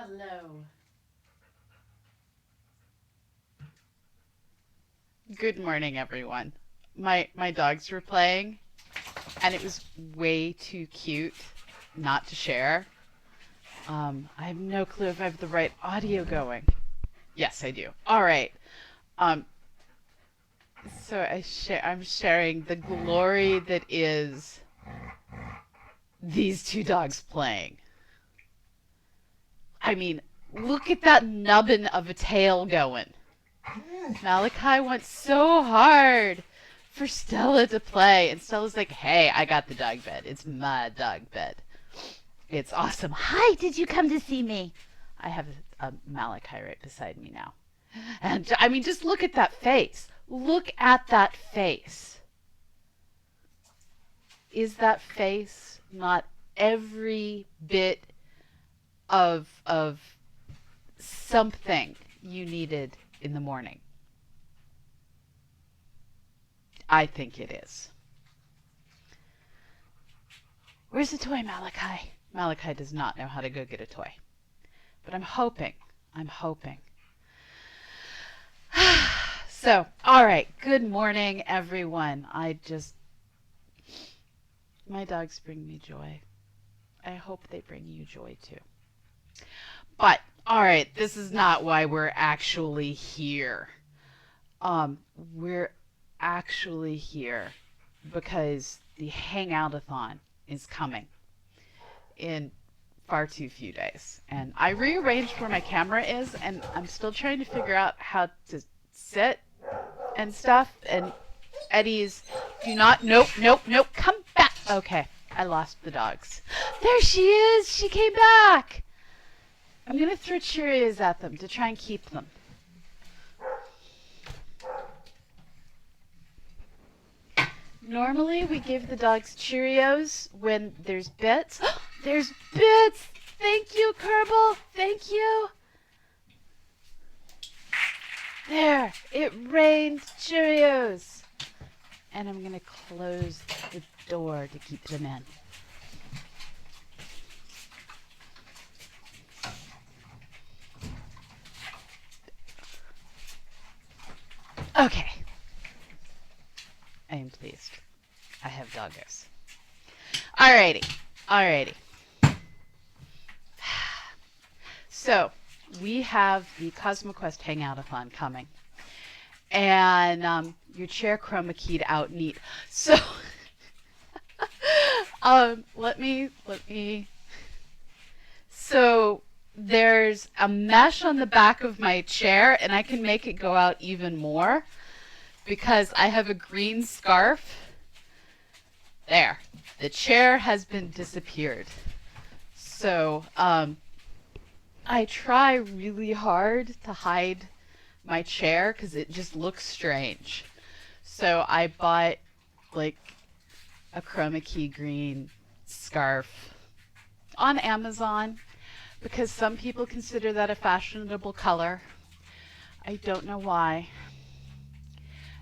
Hello. Good morning, everyone. My dogs were playing, and it was way too cute not to share. I have no clue if I have the right audio going. Yes, I do. All right. Um, I'm sharing the glory that is these two dogs playing. I mean, look at that nubbin of a tail going. Malachi went so hard for Stella to play, and Stella's like, "Hey, I got the dog bed. It's my dog bed. It's awesome. Hi, did you come to see me?" I have a Malachi right beside me now. And I mean, just look at that face. Look at that face. Is that face not every bit of something you needed in the morning? I think it is. Where's the toy, Malachi? Malachi does not know how to go get a toy. But I'm hoping. So, all right. Good morning, everyone. My dogs bring me joy. I hope they bring you joy too. But, all right, this is not why we're actually here. We're actually here because the Hangout-a-thon is coming in far too few days. And I rearranged where my camera is, and I'm still trying to figure out how to sit and stuff. And Eddie's, do not, nope, come back. Okay, I lost the dogs. There she is. She came back. I'm going to throw Cheerios at them to try and keep them. Normally, we give the dogs Cheerios when there's bits. There's bits! Thank you, Kerbal! Thank you! There! It rained Cheerios! And I'm going to close the door to keep them in. Okay. I am pleased. I have doggos. Alrighty. So, we have the CosmoQuest Hangout-a-thon coming. And your chair chroma keyed out neat. So, let me. So, there's a mesh on the back of my chair, and I can make it go out even more because I have a green scarf. There. The chair has been disappeared. So, I try really hard to hide my chair because it just looks strange. So I bought like a chroma key green scarf on Amazon because some people consider that a fashionable color. I don't know why.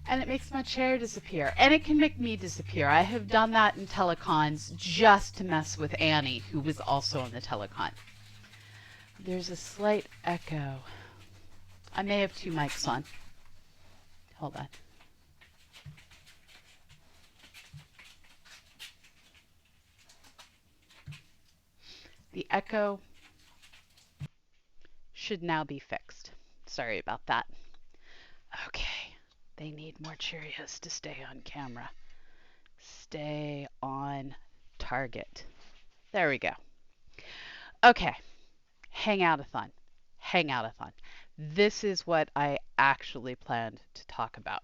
And it makes my chair disappear. And it can make me disappear. I have done that in telecons just to mess with Annie, who was also on the telecon. There's a slight echo. I may have two mics on. Hold on. The echo should now be fixed. Sorry about that. Okay. They need more Cheerios to stay on camera. Stay on target. There we go. Okay. Hangout-a-thon. Hangout-a-thon. This is what I actually planned to talk about.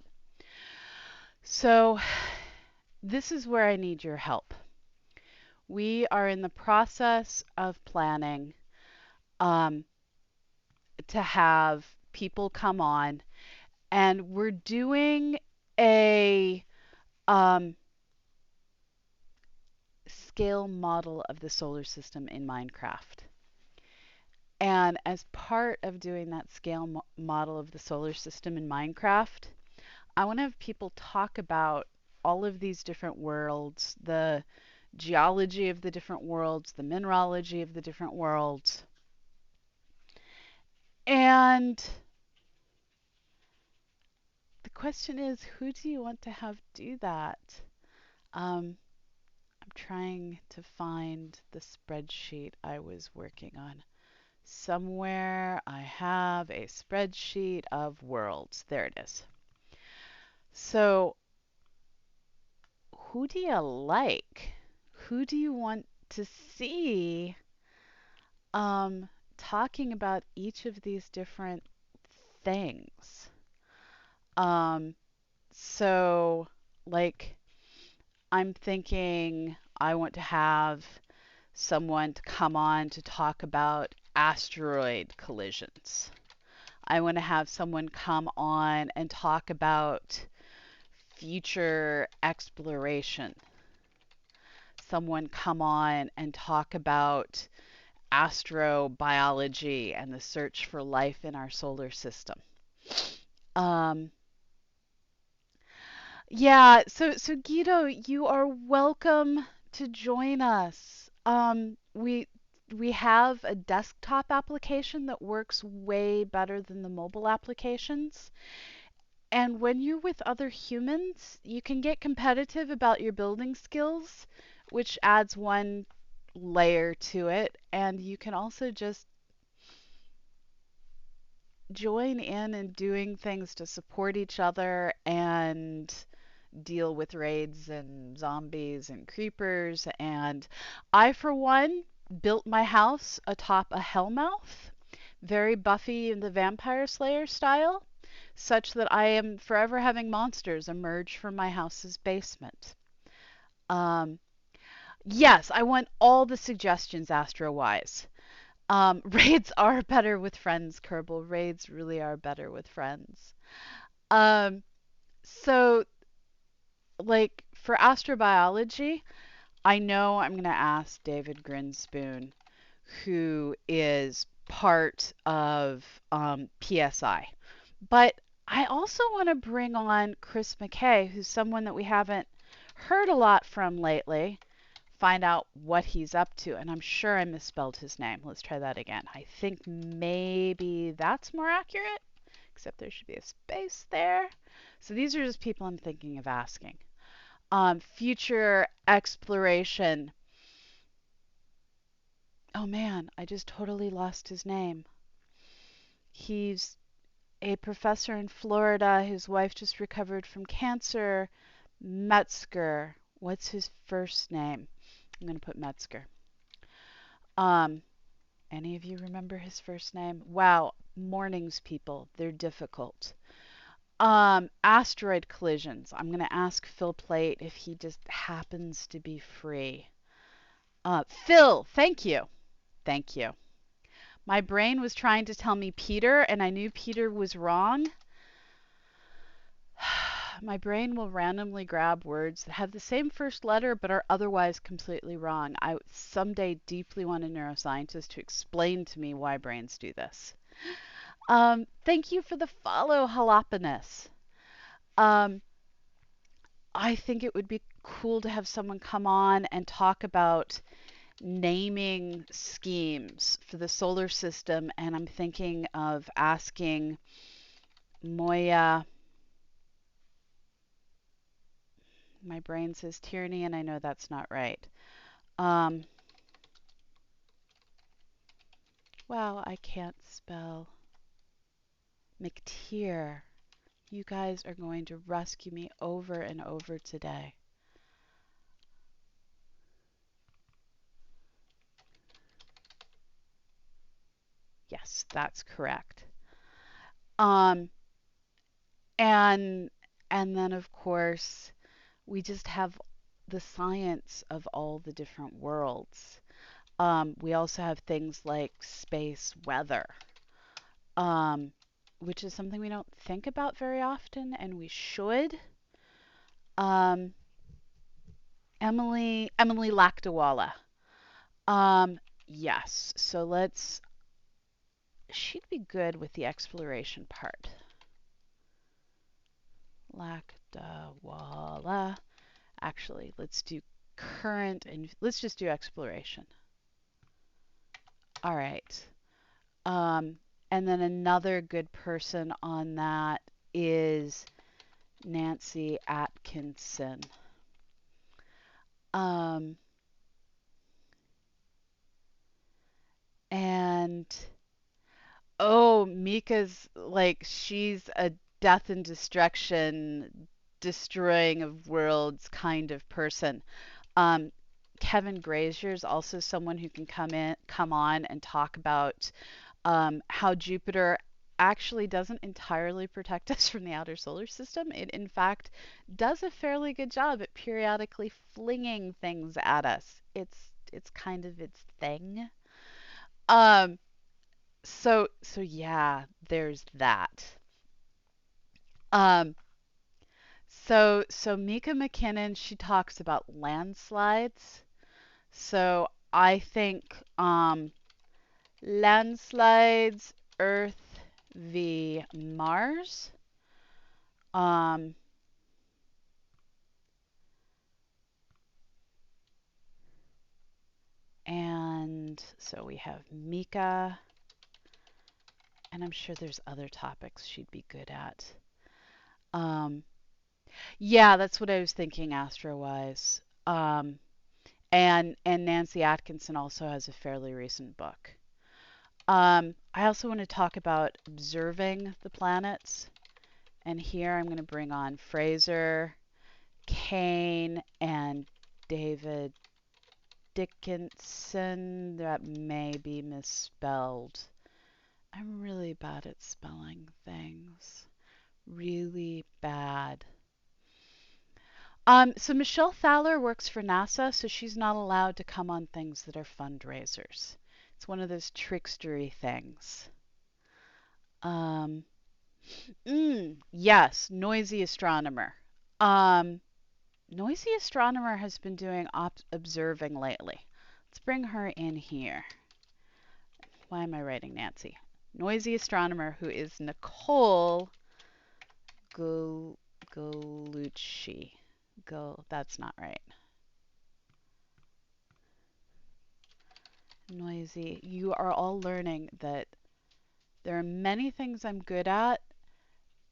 So, this is where I need your help. We are in the process of planning to have people come on, and we're doing a scale model of the solar system in Minecraft. And as part of doing that scale model of the solar system in Minecraft, I want to have people talk about all of these different worlds, the geology of the different worlds, the mineralogy of the different worlds, And the question is, who do you want to have do that? Um, I'm trying to find the spreadsheet I was working on. Somewhere I have a spreadsheet of worlds. There it is. So, who do you like? Who do you want to see talking about each of these different things? Um, so, like, I'm thinking I want to have someone to come on to talk about asteroid collisions. I want to have someone come on and talk about future exploration. Someone come on and talk about astrobiology and the search for life in our solar system. Um, yeah, so Guido, you are welcome to join us. We have a desktop application that works way better than the mobile applications. And when you're with other humans, you can get competitive about your building skills, which adds one layer to it. And you can also just join in and doing things to support each other and deal with raids and zombies and creepers. And I, for one, built my house atop a hellmouth, very Buffy and the Vampire Slayer style, such that I am forever having monsters emerge from my house's basement. Um, yes, I want all the suggestions astro-wise. Raids are better with friends, Kerbal. Raids really are better with friends. Um, so, like, for astrobiology, I know I'm going to ask David Grinspoon, who is part of PSI. But I also want to bring on Chris McKay, who's someone that we haven't heard a lot from lately, find out what he's up to. And I'm sure I misspelled his name. Let's try that again. I think maybe that's more accurate, except there should be a space there. So these are just people I'm thinking of asking. Future exploration. Oh man, I just totally lost his name. He's a professor in Florida. His wife just recovered from cancer. Metzger. What's his first name? I'm going to put Metzger. Um, any of you remember his first name? Wow, mornings people, they're difficult. Asteroid collisions. I'm going to ask Phil Plate if he just happens to be free. Phil, thank you. Thank you. My brain was trying to tell me Peter, and I knew Peter was wrong. My brain will randomly grab words that have the same first letter but are otherwise completely wrong. I someday deeply want a neuroscientist to explain to me why brains do this. Thank you for the follow, Jalapenos. Um, I think it would be cool to have someone come on and talk about naming schemes for the solar system, and I'm thinking of asking Moya. My brain says tyranny, and I know that's not right. Um, wow, I can't spell. McTeer. You guys are going to rescue me over and over today. Yes, that's correct. Um, and and then of course we just have the science of all the different worlds. We also have things like space weather, um, which is something we don't think about very often, and we should. Um, Emily Lakdawala. Yes. So let's. She'd be good with the exploration part. Lakdawala. Actually, let's do current and let's just do exploration. All right. Um, And then another good person on that is Nancy Atkinson. Um, and oh, Mika's like she's a death and destruction, destroying of worlds kind of person. Um, Kevin Grazier is also someone who can come on and talk about how Jupiter actually doesn't entirely protect us from the outer solar system. It, in fact, does a fairly good job at periodically flinging things at us. It's kind of its thing. Um, so yeah, there's that. Um, so Mika McKinnon, she talks about landslides. So I think landslides, Earth v Mars. Um, and so we have Mika, and I'm sure there's other topics she'd be good at. Um, yeah, that's what I was thinking astro-wise. And Nancy Atkinson also has a fairly recent book. I also want to talk about observing the planets, and here I'm going to bring on Fraser, Kane, and David Dickinson. That may be misspelled. I'm really bad at spelling things. Really bad. So Michelle Thaler works for NASA, so she's not allowed to come on things that are fundraisers. It's one of those trickstery things. Um, yes, noisy astronomer. Um, noisy astronomer has been doing observing lately. Let's bring her in here. Why am I writing Nancy? Noisy astronomer who is Nicole Gol- Golucci. That's not right. Noisy. You are all learning that there are many things I'm good at,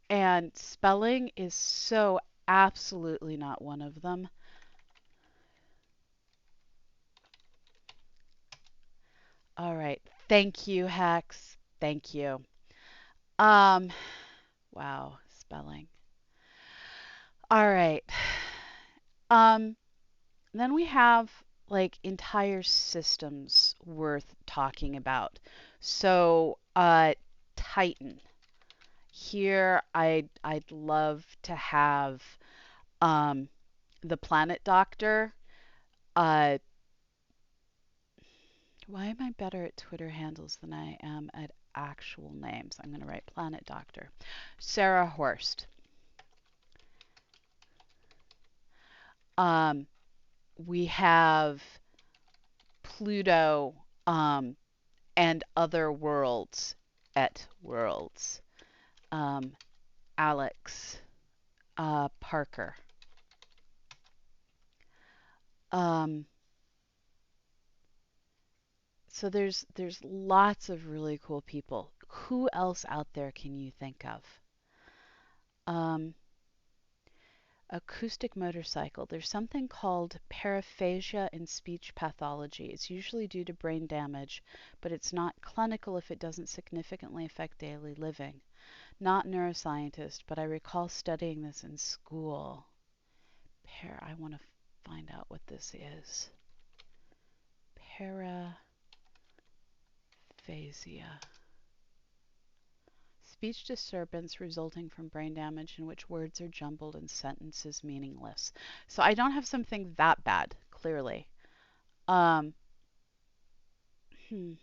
and spelling is so absolutely not one of them. All right. Thank you, Hex. Thank you. Um, wow, spelling. All right. Um, then we have like entire systems worth talking about. So, Titan. Here, I'd love to have um, the Planet Doctor. Uh, why am I better at Twitter handles than I am at actual names? I'm going to write Planet Doctor. Sarah Horst. Um, we have Pluto and other worlds at worlds. Um, Alex Parker. Um, so there's lots of really cool people. Who else out there can you think of? Um, acoustic motorcycle. There's something called paraphasia in speech pathology. It's usually due to brain damage, but it's not clinical if it doesn't significantly affect daily living. Not neuroscientist, but I recall studying this in school. I want to find out what this is. Paraphasia. Speech disturbance resulting from brain damage in which words are jumbled and sentences meaningless. So I don't have something that bad, clearly. Um, hmm.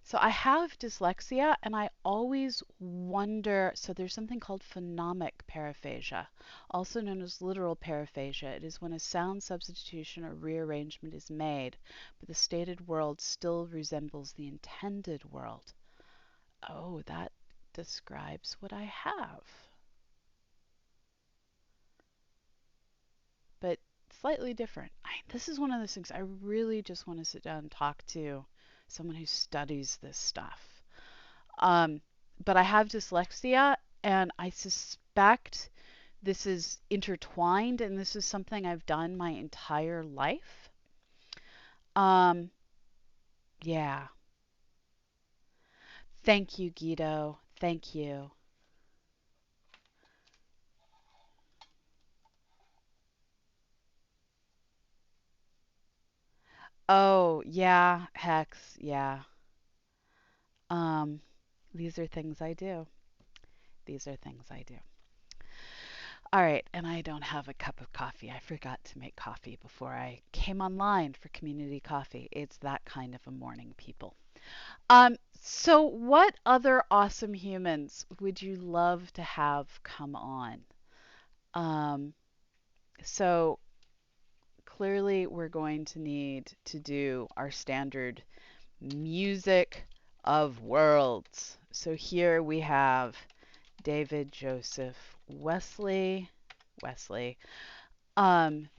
So I have dyslexia and I always wonder, so there's something called phonemic paraphasia, also known as literal paraphasia. It is when a sound substitution or rearrangement is made, but the stated world still resembles the intended world. Oh, that describes what I have. But slightly different. This is one of those things I really just want to sit down and talk to someone who studies this stuff. Um, but I have dyslexia, and I suspect this is intertwined, and this is something I've done my entire life. Um, yeah. Thank you, Guido. Thank you. Oh, yeah, Hex, yeah. Um, these are things I do. These are things I do. All right, and I don't have a cup of coffee. I forgot to make coffee before I came online for community coffee. It's that kind of a morning, people. So what other awesome humans would you love to have come on? Um, so clearly we're going to need to do our standard music of worlds. So here we have David Joseph Wesley,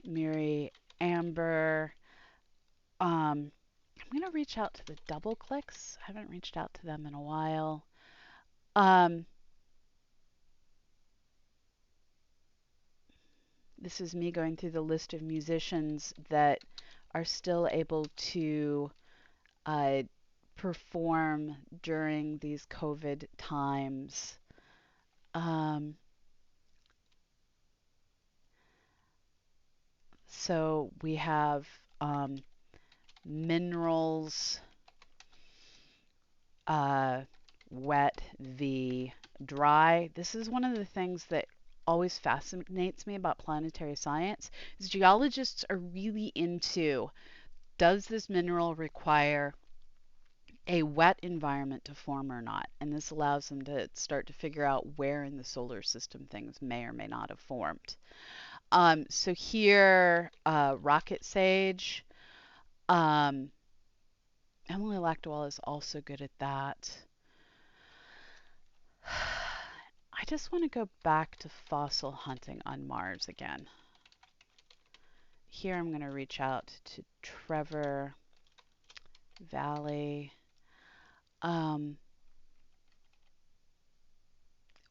Miri Amber. I'm gonna reach out to the double clicks. I haven't reached out to them in a while. Um, this is me going through the list of musicians that are still able to uh, perform during these COVID times. Um, so we have um, Minerals, uh, Wet v Dry. This is one of the things that always fascinates me about planetary science is geologists are really into, does this mineral require a wet environment to form or not? And this allows them to start to figure out where in the solar system things may or may not have formed. So here, rocket sage. Um, Emily Lactowell is also good at that. I just want to go back to fossil hunting on Mars again. Here I'm going to reach out to Trevor Valley. Um,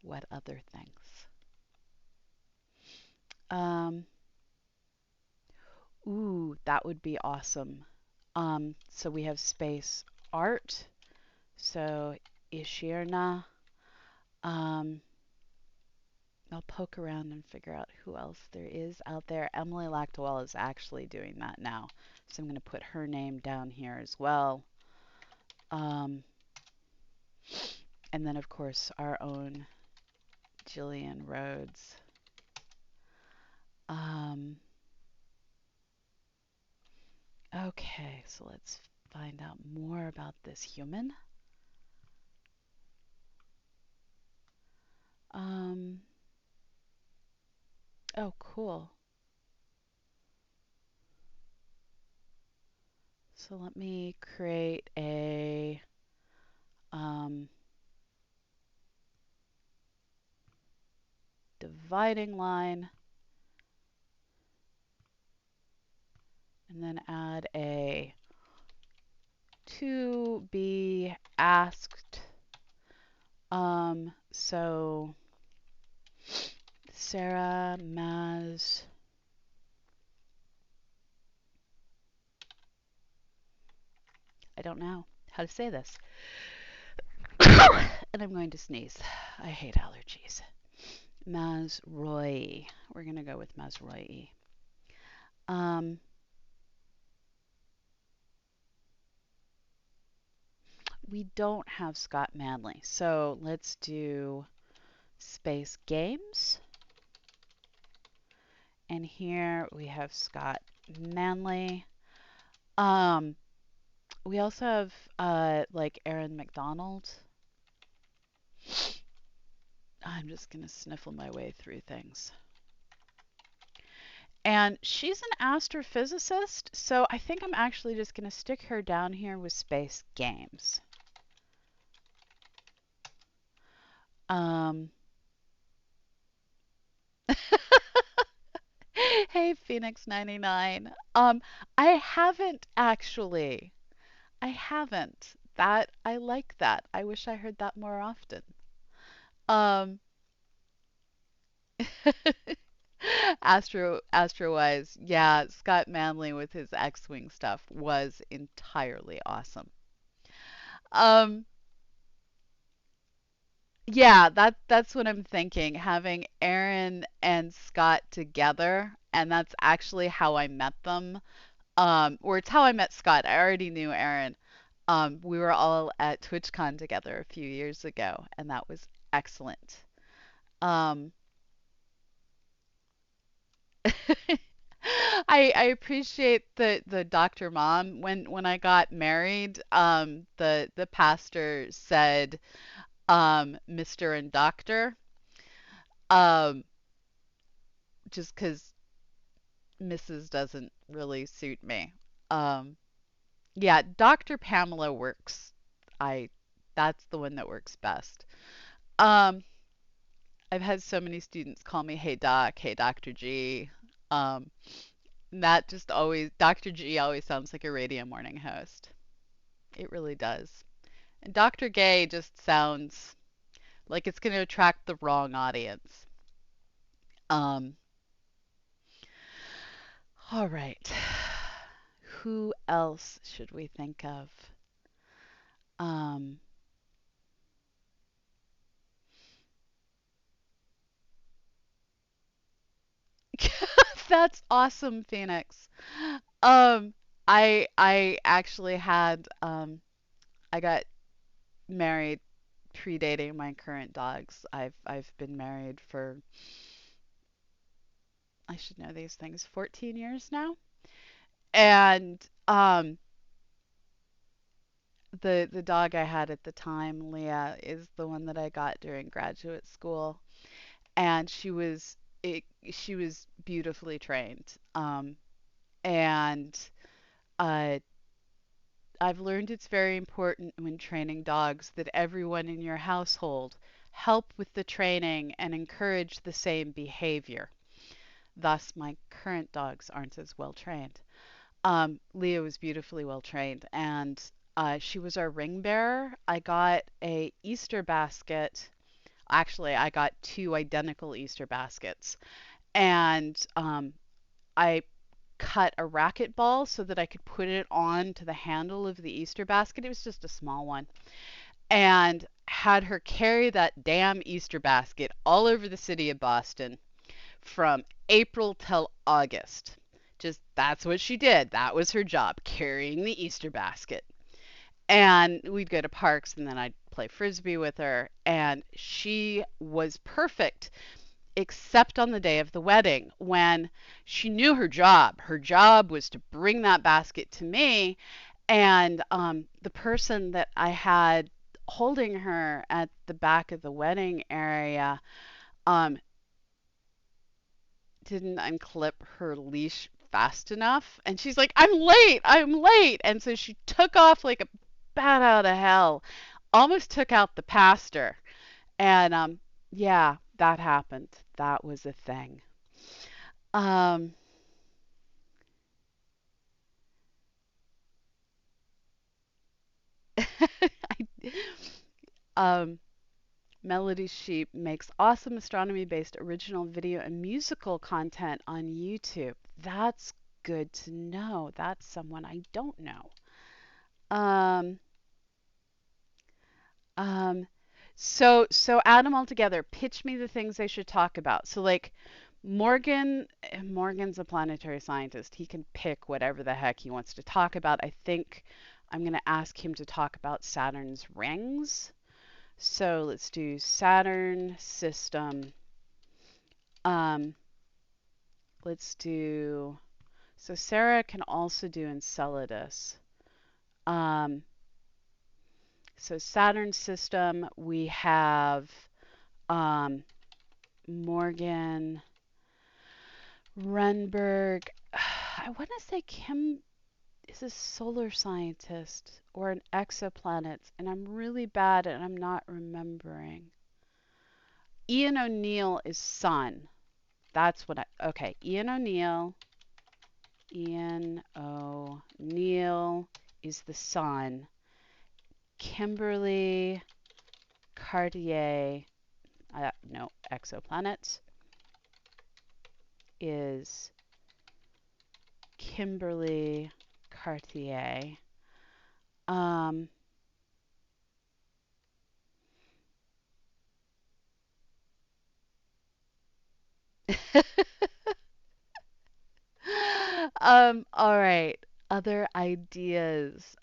what other things? Um, ooh, that would be awesome. So we have space art. So Ishirna. Um, I'll poke around and figure out who else there is out there. Emily Lactowell is actually doing that now. So I'm going to put her name down here as well. Um, and then, of course, our own Jillian Rhodes. Um, okay, so let's find out more about this human. Um, oh, cool. So let me create a dividing line and then add a to be asked. So Sarah Maz. I don't know how to say this. And I'm going to sneeze. I hate allergies. Mazroy. We're going to go with Mazroy. Um, we don't have Scott Manley. So let's do Space Games. And here we have Scott Manley. Um, we also have like Erin McDonald. I'm just going to sniffle my way through things. And she's an astrophysicist, so I think I'm actually just going to stick her down here with Space Games. Um, hey, Phoenix 99. I haven't actually. I haven't. That I like that. I wish I heard that more often. Um, Astro-wise, yeah, Scott Manley with his X-Wing stuff was entirely awesome. Um, yeah, that's what I'm thinking, having Aaron and Scott together, and that's actually how I met them. Or it's how I met Scott. I already knew Aaron. We were all at TwitchCon together a few years ago, and that was excellent. Um, I appreciate the Dr. Mom. When I got married, the pastor said Mr. and Doctor, um, just 'cause Mrs. doesn't really suit me. Um, yeah, Dr. Pamela works. I That's the one that works best. Um, I've had so many students call me Hey Doc, Hey Dr. G. Um, that just always, Dr. G always sounds like a radio morning host. It really does. And Dr. Gay just sounds like it's going to attract the wrong audience. Um, all right. Who else should we think of? Um, that's awesome, Phoenix. Um, I actually had I got married predating my current dogs. I've been married for, I should know these things, 14 years now. And the dog I had at the time, Leah, is the one that I got during graduate school, and she was beautifully trained. And uh, I've learned it's very important when training dogs that everyone in your household help with the training and encourage the same behavior. Thus, my current dogs aren't as well trained. Leah was beautifully well trained, and she was our ring bearer. I got a Easter basket. Actually, I got two identical Easter baskets, and I cut a racket ball so that I could put it on to the handle of the Easter basket. It was just a small one, and had her carry that damn Easter basket all over the city of Boston from April till August. Just that's what she did. That was her job, carrying the Easter basket. And we'd go to parks and then I'd play frisbee with her. And she was perfect, except on the day of the wedding when she knew her job. Her job was to bring that basket to me. And the person that I had holding her at the back of the wedding area um, didn't unclip her leash fast enough. And she's like, I'm late, I'm late. And so she took off like a bat out of hell, almost took out the pastor. And yeah, that happened. That was a thing. Um, um, Melody Sheep makes awesome astronomy based original video and musical content on YouTube. That's good to know. That's someone I don't know. Um, Um, so add them all together. Pitch me the things they should talk about. So like Morgan's a planetary scientist. He can pick whatever the heck he wants to talk about. I think I'm going to ask him to talk about Saturn's rings. So let's do Saturn system. Um, let's do, so Sarah can also do Enceladus. Um, so Saturn system, we have um, Morgan Renberg. I want to say Kim is a solar scientist or an exoplanets, and I'm really bad and I'm not remembering. Ian O'Neill is sun. That's what I. Okay, Ian O'Neill. Ian O'Neill is the sun. Kimberly Cartier, no, exoplanets is Kimberly Cartier. Um, all right. Other ideas,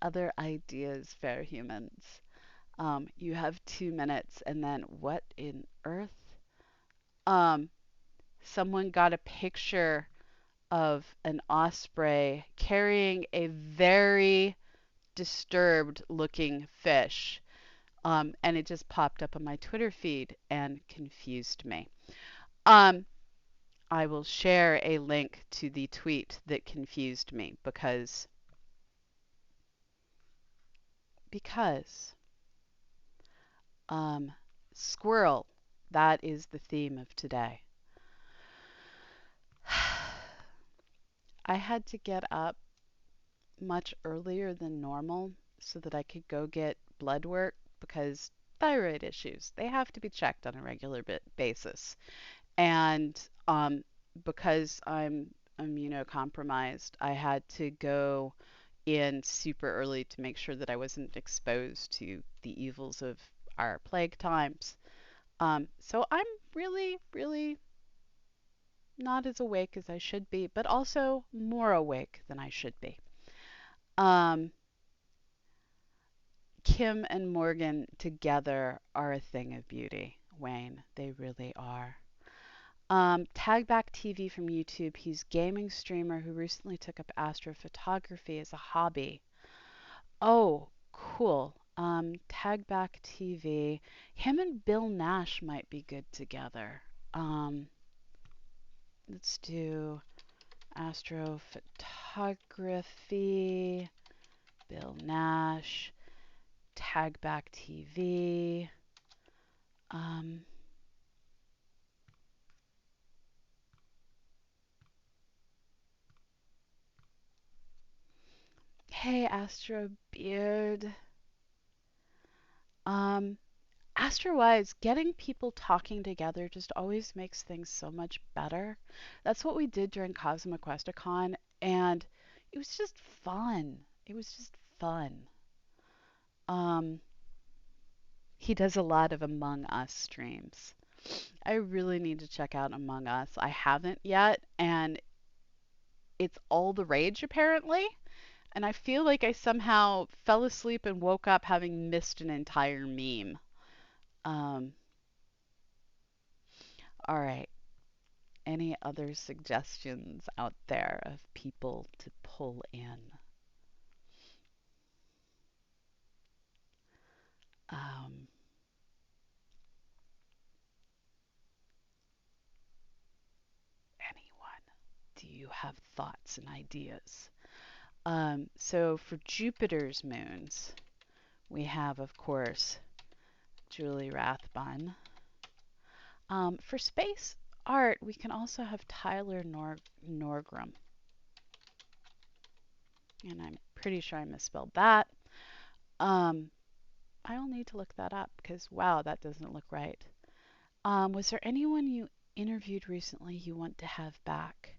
fair humans. You have 2 minutes, and then what in earth? Um, Someone got a picture of an osprey carrying a very disturbed looking fish. And it just popped up on my Twitter feed and confused me. Um, I will share a link to the tweet that confused me because um, squirrel, that is the theme of today. I had to get up much earlier than normal so that I could go get blood work because thyroid issues, they have to be checked on a regular basis. And because I'm immunocompromised, I had to go in super early to make sure that I wasn't exposed to the evils of our plague times. So I'm really, really not as awake as I should be, but also more awake than I should be. Um, Kim and Morgan together are a thing of beauty, Wayne. They really are. Tagback TV from YouTube. He's a gaming streamer who recently took up astrophotography as a hobby. Oh, cool. Tagback TV. Him and Bill Nash might be good together. Um, let's do astrophotography, Bill Nash, Tagback TV. Um, hey, Astro Beard. Um, Astro-wise, getting people talking together just always makes things so much better. That's what we did during CosmoQuest-a-Con, and it was just fun. It was just fun. Um, he does a lot of Among Us streams. I really need to check out Among Us. I haven't yet, and it's all the rage apparently. And I feel like I somehow fell asleep and woke up having missed an entire meme. Um, all right. Any other suggestions out there of people to pull in? Um, Anyone? Do you have thoughts and ideas? So for Jupiter's moons, we have, of course, Julie Rathbun. For space art, we can also have Tyler Norgrim. And I'm pretty sure I misspelled that. Um, I'll need to look that up because, wow, that doesn't look right. Was there anyone you interviewed recently you want to have back?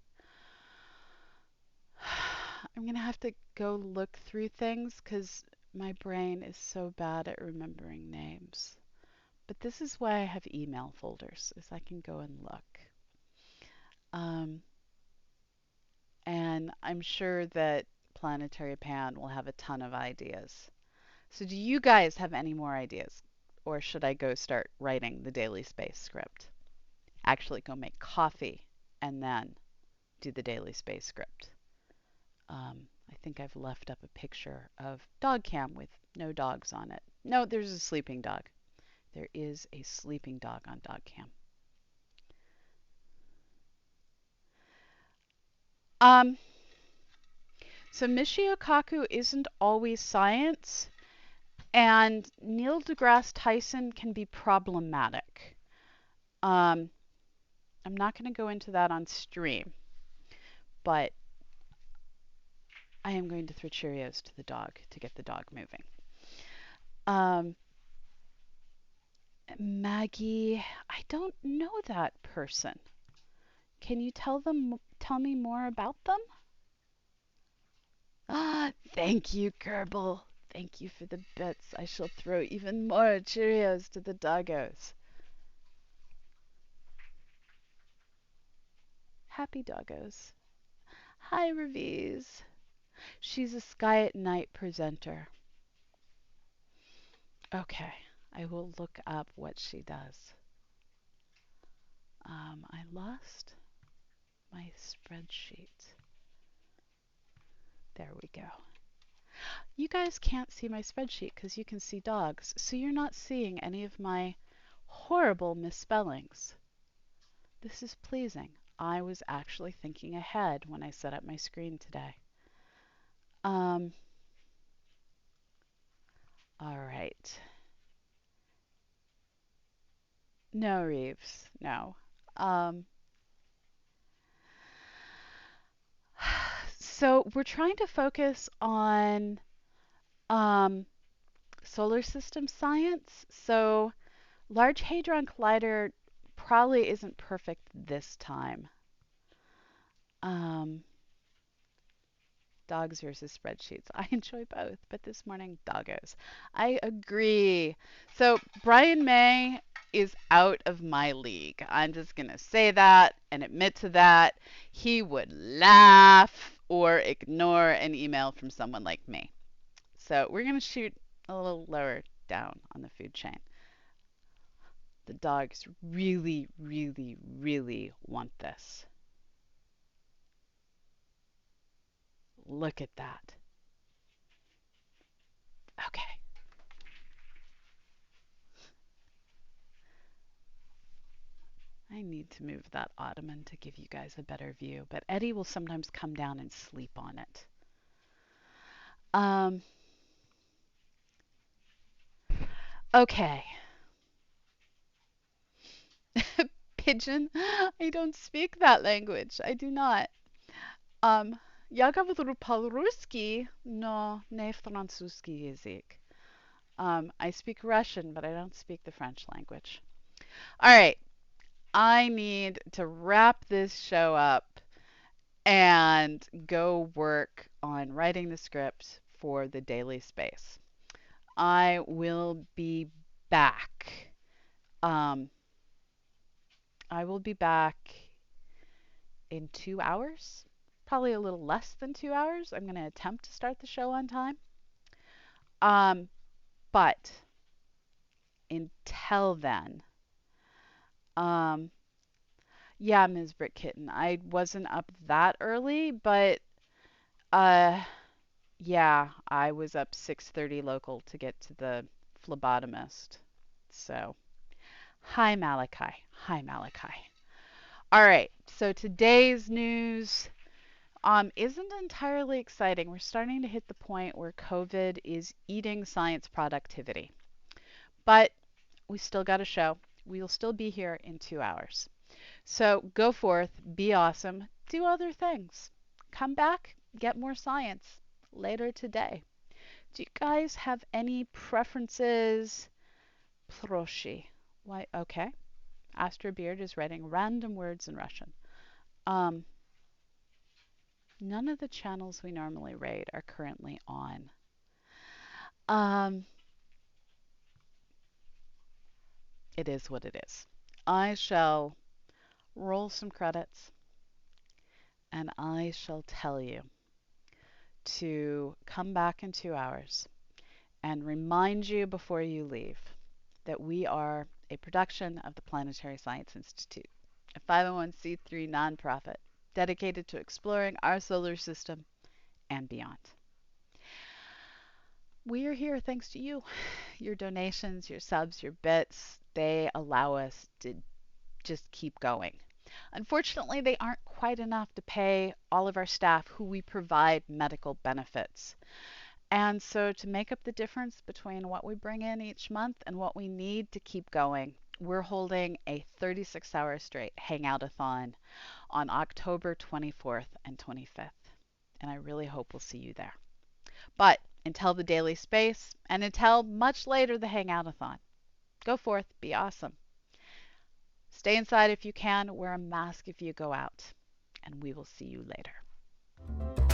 I'm going to have to go look through things because my brain is so bad at remembering names. But this is why I have email folders, is I can go and look. Um, and I'm sure that Planetary Pan will have a ton of ideas. So do you guys have any more ideas? Or should I go start writing the Daily Space script? Actually go make coffee and then do the Daily Space script. I think I've left up a picture of dog cam with no dogs on it. No, there's a sleeping dog. There is a sleeping dog on dog cam. Um, so Michio Kaku isn't always science, and Neil deGrasse Tyson can be problematic. Um, I'm not going to go into that on stream, but I am going to throw Cheerios to the dog to get the dog moving. Um, Maggie, I don't know that person. Can you tell me more about them? Ah, thank you, Kerbal. Thank you for the bits. I shall throw even more Cheerios to the doggos. Happy doggos. Hi, Reviz. She's a Sky at Night presenter. Okay, I will look up what she does. I lost my spreadsheet. There we go. You guys can't see my spreadsheet because you can see dogs, so you're not seeing any of my horrible misspellings. This is pleasing. I was actually thinking ahead when I set up my screen today. Um, all right. No, Reeves. No. Um, so we're trying to focus on um, solar system science. So Large Hadron Collider probably isn't perfect this time. Um, Dogs versus spreadsheets. I enjoy both, but this morning, doggos. I agree. So Brian May is out of my league. I'm just going to say that and admit to that. He would laugh or ignore an email from someone like me. So we're going to shoot a little lower down on the food chain. The dogs really, really, really want this. Look at that. Okay. I need to move that ottoman to give you guys a better view, but Eddie will sometimes come down and sleep on it. Um, okay. Pigeon? I don't speak that language. I do not. Ja говорю по-русски, но не французский язык. I speak Russian, but I don't speak the French language. All right. I need to wrap this show up and go work on writing the script for the daily space. I will be back. Um, I will be back in 2 hours, probably a little less than 2 hours. I'm going to attempt to start the show on time. Um, but until then, um, yeah, Ms. Brick Kitten, I wasn't up that early, but uh, yeah, I was up 6:30 local to get to the phlebotomist. So, hi Malachi. Hi Malachi. All right, so today's news isn't entirely exciting. We're starting to hit the point where COVID is eating science productivity. But we still got a show. We'll still be here in 2 hours. So go forth, be awesome, do other things. Come back, get more science later today. Do you guys have any preferences? Proshi. Why? Okay. Astra Beard is writing random words in Russian. Um, None of the channels we normally raid are currently on. Um, it is what it is. I shall roll some credits and I shall tell you to come back in 2 hours and remind you before you leave that we are a production of the Planetary Science Institute, a 501c3 nonprofit dedicated to exploring our solar system and beyond. We are here thanks to you. Your donations, your subs, your bits, they allow us to just keep going. Unfortunately, they aren't quite enough to pay all of our staff who we provide medical benefits. And so to make up the difference between what we bring in each month and what we need to keep going, we're holding a 36-hour straight Hangout-a-thon on October 24th and 25th. And I really hope we'll see you there. But until the daily space, and until much later the Hangout-a-thon. Go forth, be awesome. Stay inside if you can, wear a mask if you go out, and we will see you later.